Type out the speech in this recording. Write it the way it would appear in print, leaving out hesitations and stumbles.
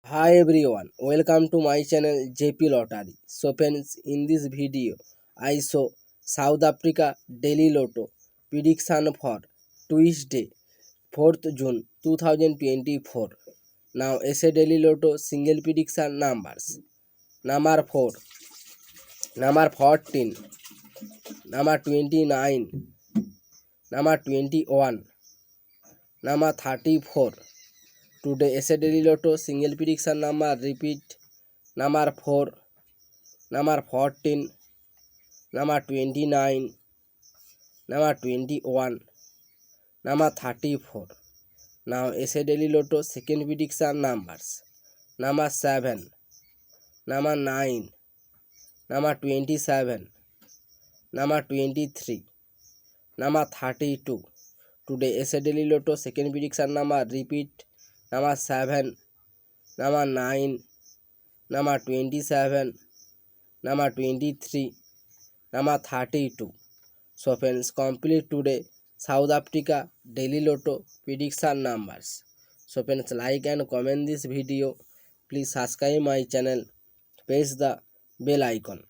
Hi everyone, welcome to my channel JP Lottery. So friends, in this video, I show South Africa Daily Lotto prediction for Tuesday, 4th June 2024. Now, SA Daily Lotto single prediction numbers. Number 4, number 14, number 29, number 21, number 34. Today, SA Daily Lotto single prediction number repeat number 4, number 14, number 29, number 21, number 34. Now SA Daily Lotto second prediction numbers. Number 7, number 9, number 27, number 23, number 32. Today SA Daily Lotto second prediction number repeat number 7, number 9, number 27, number 23, number 32. So friends, complete today South Africa Daily Lotto prediction numbers. So friends, like and comment this video. Please subscribe my channel. Press the bell icon.